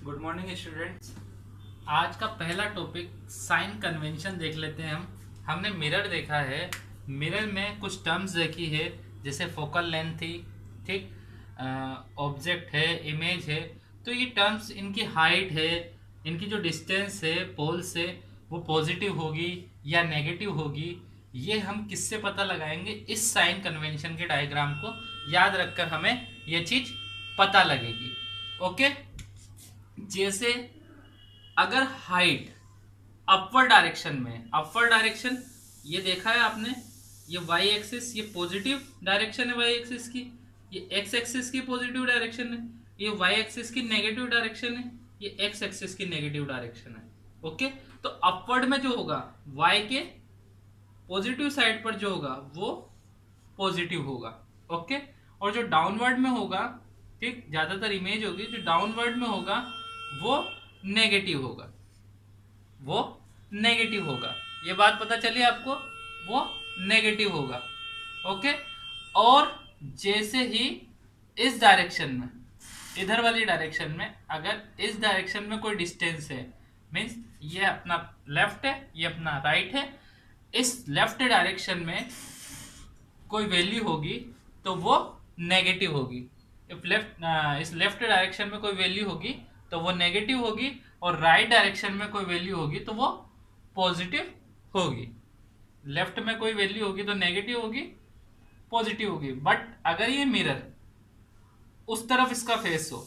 Good morning students. आज का पहला टॉपिक साइन कन्वेंशन देख लेते हैं। हमने मिरर देखा है। मिरर में कुछ टर्म्स देखी है, जैसे फोकल लेंथ थी, ठीक, ऑब्जेक्ट है, इमेज है। तो ये टर्म्स, इनकी हाइट है, इनकी जो डिस्टेंस है पोल से, वो पॉजिटिव होगी या नेगेटिव होगी, ये हम किससे पता लगाएंगे? इस साइन कन्वेंशन के डायग्राम को याद रखकर हमें ये चीज पता लगेगी। ओके, जैसे अगर हाइट अपवर्ड डायरेक्शन में, अपवर्ड डायरेक्शन ये देखा है आपने, ये वाई एक्सिस, ये पॉजिटिव डायरेक्शन है वाई एक्सिस की, ये एक्स एक्सिस की पॉजिटिव डायरेक्शन है, ये वाई एक्सिस की नेगेटिव डायरेक्शन है, ये एक्स एक्सिस की नेगेटिव डायरेक्शन है। ओके, तो अपवर्ड में जो होगा वाई के पॉजिटिव साइड पर जो होगा वो पॉजिटिव होगा। ओके, और जो डाउनवर्ड में होगा, ठीक, ज्यादातर इमेज होगी, जो डाउनवर्ड में होगा वो नेगेटिव होगा, वो नेगेटिव होगा। ये बात पता चली आपको? वो नेगेटिव होगा। ओके, और जैसे ही इस डायरेक्शन में, इधर वाली डायरेक्शन में, अगर इस डायरेक्शन में कोई डिस्टेंस है, मीन्स ये अपना लेफ्ट है, ये अपना राइट है, इस लेफ्ट डायरेक्शन में कोई वैल्यू होगी तो वो नेगेटिव होगी। इस लेफ्ट डायरेक्शन में कोई वैल्यू होगी तो वो नेगेटिव होगी, और राइट डायरेक्शन में कोई वैल्यू होगी तो वो पॉजिटिव होगी। लेफ्ट में कोई वैल्यू होगी तो नेगेटिव होगी, पॉजिटिव होगी। बट अगर ये मिरर उस तरफ इसका फेस हो,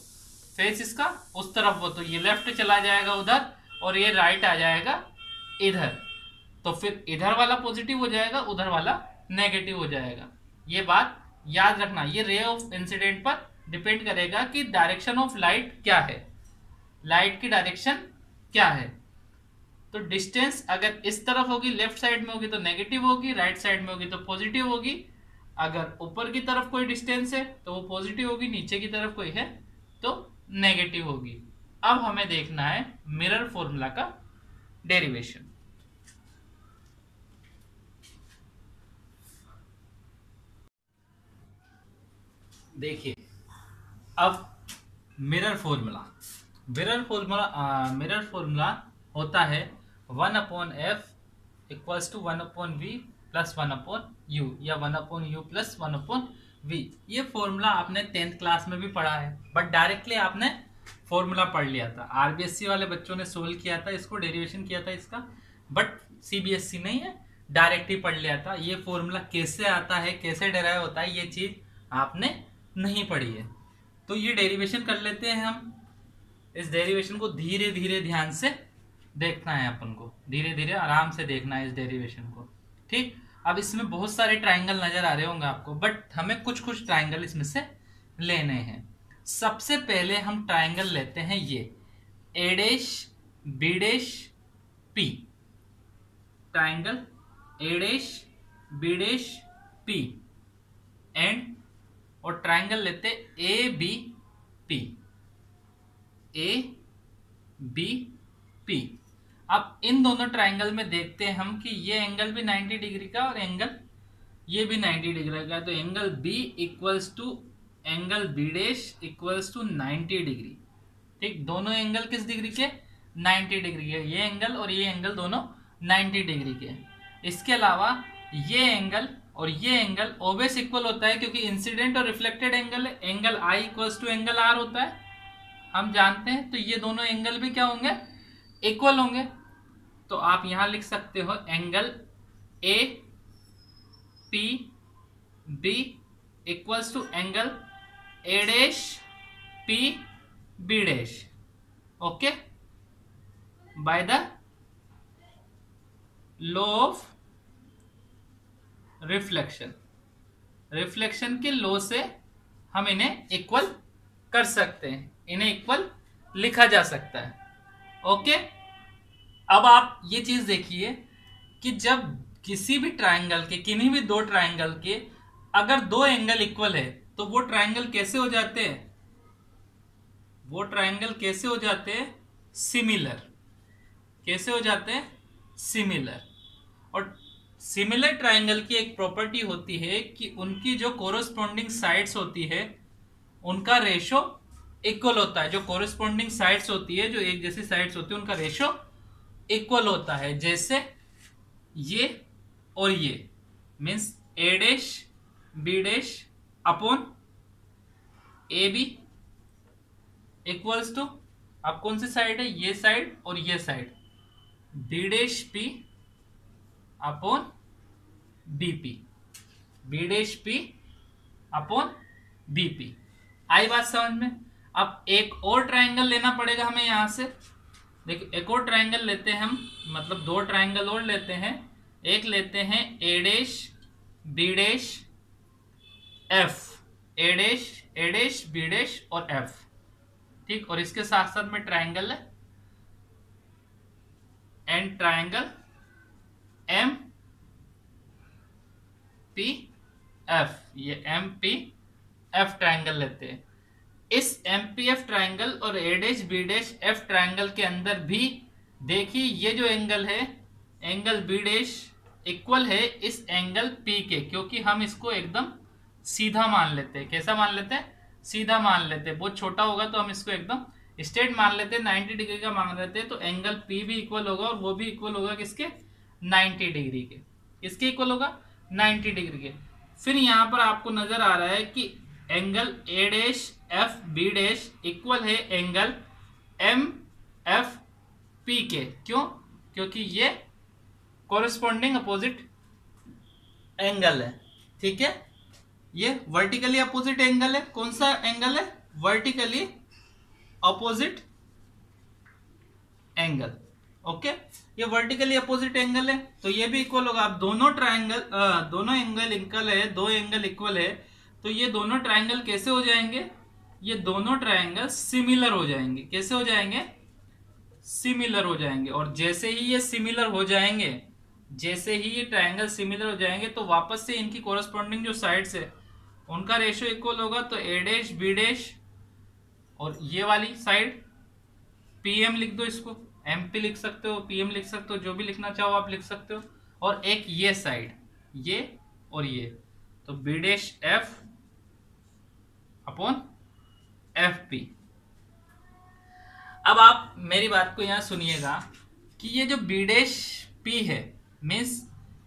फेस इसका उस तरफ हो, तो ये लेफ्ट चला जाएगा उधर और ये राइट आ जाएगा इधर, तो फिर इधर वाला पॉजिटिव हो जाएगा, उधर वाला नेगेटिव हो जाएगा। ये बात याद रखना। ये रे ऑफ इंसिडेंट पर डिपेंड करेगा कि डायरेक्शन ऑफ लाइट क्या है, लाइट की डायरेक्शन क्या है। तो डिस्टेंस अगर इस तरफ होगी, लेफ्ट साइड में होगी तो नेगेटिव होगी, राइट साइड में होगी तो पॉजिटिव होगी। अगर ऊपर की तरफ कोई डिस्टेंस है तो वो पॉजिटिव होगी, नीचे की तरफ कोई है तो नेगेटिव होगी। अब हमें देखना है मिरर फॉर्मूला का डेरिवेशन। देखिए, अब मिरर फॉर्मूला, मिरर फॉर्मूला होता है 1/f equals to 1/v plus 1/u, या 1/u प्लस 1/v। ये फॉर्मूला आपने 10th क्लास में भी पढ़ा है, बट डायरेक्टली आपने फॉर्मूला पढ़ लिया था। आरबीएससी वाले बच्चों ने सोल्व किया था इसको, डेरिवेशन किया था इसका, बट सीबीएसई नहीं है, डायरेक्ट ही पढ़ लिया था। ये फॉर्मूला कैसे आता है, कैसे डेराइव होता है, ये चीज आपने नहीं पढ़ी है। तो ये डेरिवेशन कर लेते हैं हम। इस डेरिवेशन को धीरे धीरे ध्यान से देखना है अपन को, धीरे धीरे आराम से देखना है इस डेरिवेशन को, ठीक। अब इसमें बहुत सारे ट्राइंगल नजर आ रहे होंगे आपको, बट हमें कुछ कुछ ट्राइंगल इसमें से लेने हैं। सबसे पहले हम ट्राइंगल लेते हैं ये A dash B dash P, triangle A dash B dash P and, और ट्राइंगल लेते A B P, A B P. अब इन दोनों ट्राइंगल में देखते हैं हम कि ये एंगल भी 90 डिग्री का और एंगल ये भी 90 डिग्री का, तो angle B equals to angle B dash equals to 90 degree, ठीक। दोनों एंगल किस डिग्री के? 90 डिग्री के। ये एंगल और ये एंगल दोनों 90 डिग्री के। इसके अलावा ये एंगल और ये एंगल ऑब्वियस इक्वल होता है, क्योंकि इंसिडेंट और रिफ्लेक्टेड एंगल है। Angle I equals to angle R होता है, हम जानते हैं। तो ये दोनों एंगल भी क्या होंगे? इक्वल होंगे। तो आप यहां लिख सकते हो angle A P B equals to angle A dash P B dash, okay, by the law of reflection. Reflection के लॉ से हम इन्हें इक्वल कर सकते हैं, इन्हें इक्वल लिखा जा सकता है। ओके, अब आप ये चीज देखिए कि जब किसी भी ट्राइंगल के, किन्हीं भी दो ट्राइंगल के अगर दो एंगल इक्वल है तो वो ट्राइंगल कैसे हो जाते हैं? वो ट्राइंगल कैसे हो जाते हैं? सिमिलर। कैसे हो जाते हैं? सिमिलर। और सिमिलर ट्राइंगल की एक प्रॉपर्टी होती है कि उनकी जो कोरोस्पोंडिंग साइड्स होती है उनका रेशो इक्वल होता है, जो कोरिस्पॉन्डिंग साइड्स होती है, जो एक जैसी साइड्स होती है, उनका रेशो इक्वल होता है। जैसे ये और ये means A dash B dash upon A B equals to, अब कौन सी साइड है, ये साइड और ये side, B dash P upon B P, B dash P upon B P. आई बात समझ में। अब एक और ट्रायंगल लेना पड़ेगा हमें यहां से। देखिए एक और ट्रायंगल लेते हैं हम, मतलब दो ट्रायंगल और लेते हैं। एक लेते हैं A dash B dash F, A dash B dash और एफ, ठीक। और इसके साथ साथ में ट्रायंगल है and triangle M P F, ये एम पी एफ ट्रायंगल लेते हैं। इस एम पी एफ ट्रायंगल और A dash B dash F triangle के अंदर भी देखिए ये जो एंगल है, एंगल बी डैश इक्वल है इस एंगल पी के, क्योंकि हम इसको एकदम सीधा मान लेते हैं। कैसा मान लेते हैं, सीधा मान लेते हैं। बहुत छोटा होगा तो हम इसको एकदम स्ट्रेट मान लेते हैं, 90 डिग्री का मान लेते हैं। तो एंगल पी भी इक्वल होगा और वो भी इक्वल होगा किसके, 90 डिग्री के। किसके इक्वल होगा, 90 डिग्री के। फिर यहां पर आपको नजर आ रहा है कि angle A dash F B dash equal है एंगल एम एफ पी के। क्यों, क्योंकि ये कोरिस्पॉन्डिंग अपोजिट एंगल है, ठीक है। ये वर्टिकली अपोजिट एंगल है। कौन सा एंगल है, वर्टिकली अपोजिट एंगल, ओके। ये वर्टिकली अपोजिट एंगल है तो ये भी इक्वल होगा। अब दोनों ट्रायंगल, दोनों एंगल इक्वल है, दो एंगल इक्वल है, तो ये दोनों ट्रायंगल कैसे हो जाएंगे, ये दोनों ट्रायंगल सिमिलर हो जाएंगे। कैसे हो जाएंगे, सिमिलर हो जाएंगे। और जैसे ही ये सिमिलर हो जाएंगे, जैसे ही ये ट्रायंगल सिमिलर हो जाएंगे, तो वापस से इनकी कोरस्पॉन्डिंग जो साइड्स है उनका रेशियो इक्वल होगा। तो ए डैश बी डैश और ये वाली साइड पीएम लिख दो, इसको एमपी लिख सकते हो, पीएम लिख सकते हो, जो भी लिखना चाहो आप लिख सकते हो। और एक ये साइड, ये और ये, तो B dash F upon F P. अब आप मेरी बात को यहां सुनिएगा कि ये जो बी डैश पी है मीन्स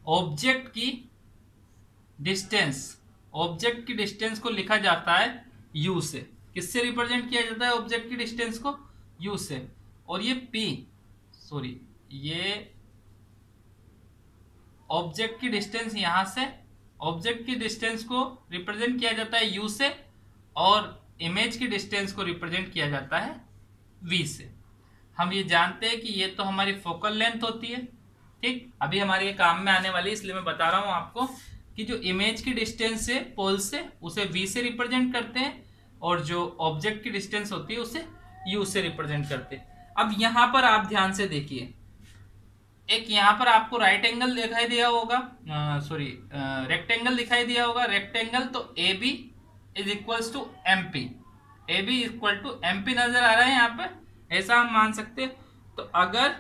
ऑब्जेक्ट की डिस्टेंस, ऑब्जेक्ट की डिस्टेंस को लिखा जाता है यू से। किससे रिप्रेजेंट किया जाता है ऑब्जेक्ट की डिस्टेंस को, यू से। और ये पी, सॉरी, ये ऑब्जेक्ट की डिस्टेंस यहां से, ऑब्जेक्ट की डिस्टेंस को रिप्रेजेंट किया जाता है यू से, और इमेज की डिस्टेंस को रिप्रेजेंट किया जाता है वी से। हम ये जानते हैं कि ये तो हमारी फोकल लेंथ होती है, ठीक। अभी हमारे ये काम में आने वाली, इसलिए मैं बता रहा हूं आपको कि जो इमेज की डिस्टेंस है पोल से, उसे वी से रिप्रेजेंट करते हैं, और जो ऑब्जेक्ट की डिस्टेंस होती है उसे यू से रिप्रेजेंट करते हैं। अब यहां पर आप ध्यान से देखिए, एक यहां पर आपको राइट एंगल दिखाई दिया होगा, सॉरी रेक्टेंगल दिखाई दिया होगा, रेक्टेंगल। तो A B is equals to M P, A B equal to M P नजर आ रहा है यहां पर, ऐसा हम मान सकते हैं। तो अगर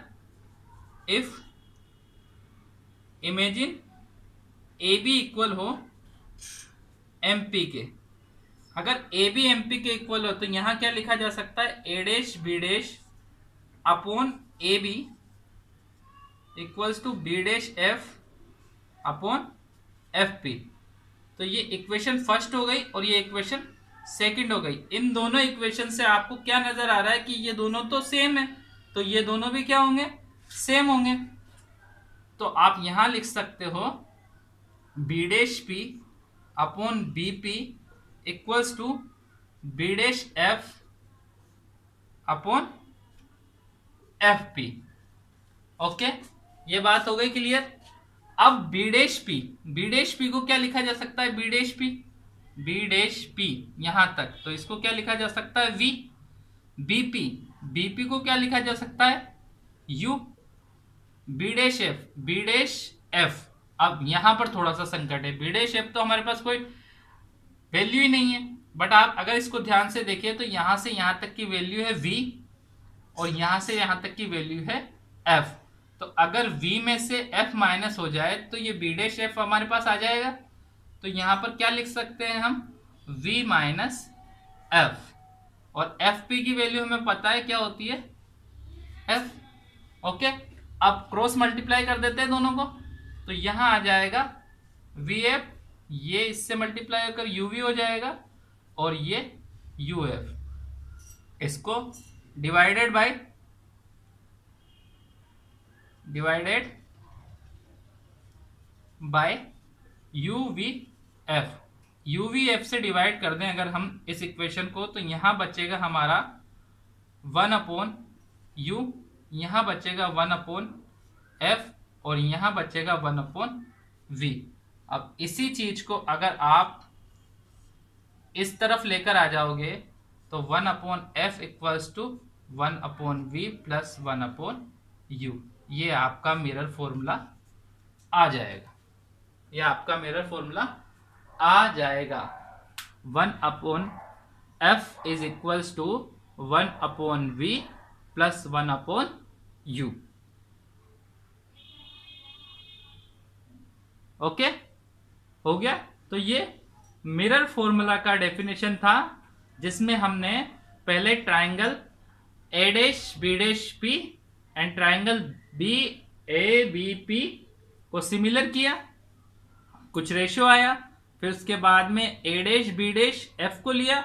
if imagine A B equal हो एम पी के, अगर ए बी एम पी के इक्वल हो, तो यहां क्या लिखा जा सकता है, A dash B dash upon A B equals to B dash F upon F P. तो ये इक्वेशन फर्स्ट हो गई और ये इक्वेशन सेकंड हो गई। इन दोनों इक्वेशन से आपको क्या नजर आ रहा है कि ये दोनों तो सेम है, तो ये दोनों भी क्या होंगे, सेम होंगे। तो आप यहां लिख सकते हो B dash P upon B P equals to B dash F upon F P. Okay, ये बात हो गई क्लियर। अब बी डैश पी को क्या लिखा जा सकता है, बी डैश पी यहां तक, तो इसको क्या लिखा जा सकता है, वी। बीपी को क्या लिखा जा सकता है, यू। बी डैश एफ, अब यहां पर थोड़ा सा संकट है, बी डैश एफ तो हमारे पास कोई वैल्यू ही नहीं है, बट आप अगर इसको ध्यान से देखिए तो यहां से यहां तक की वैल्यू है वी, और यहां से यहां तक की वैल्यू है एफ। तो अगर v में से f माइनस हो जाए तो ये b डैश f हमारे पास आ जाएगा। तो यहां पर क्या लिख सकते हैं हम, v माइनस एफ। और एफ पी की वैल्यू हमें पता है क्या होती है, एफ। ओके, अब क्रॉस मल्टीप्लाई कर देते हैं दोनों को, तो यहां आ जाएगा वी एफ, ये इससे मल्टीप्लाई होकर यू वी हो जाएगा, और ये यू एफ, इसको divided by you V F, you V F से डिवाइड कर दें अगर हम इस इक्वेशन को, तो यहां बचेगा हमारा 1/u, यहां बचेगा 1/f, और यहां बचेगा 1/v। अब इसी चीज को अगर आप इस तरफ लेकर आ जाओगे तो 1/f equals to 1/v plus 1/u, ये आपका मिरर फॉर्मूला आ जाएगा, ये आपका मिरर फॉर्मूला आ जाएगा। 1/f is equals to 1/v plus 1/u। Okay, हो गया। तो ये मिरर फॉर्मूला का डेफिनेशन था, जिसमें हमने पहले triangle A dash B dash P and triangle B A B P को सिमिलर किया, कुछ रेशियो आया, फिर उसके बाद में A dash B dash F को लिया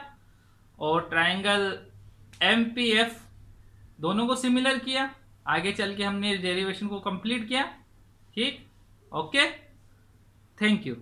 और ट्राइंगल एम पी एफ दोनों को सिमिलर किया, आगे चल के हमने डेरिवेशन को कंप्लीट किया। ठीक, ओके, थैंक यू।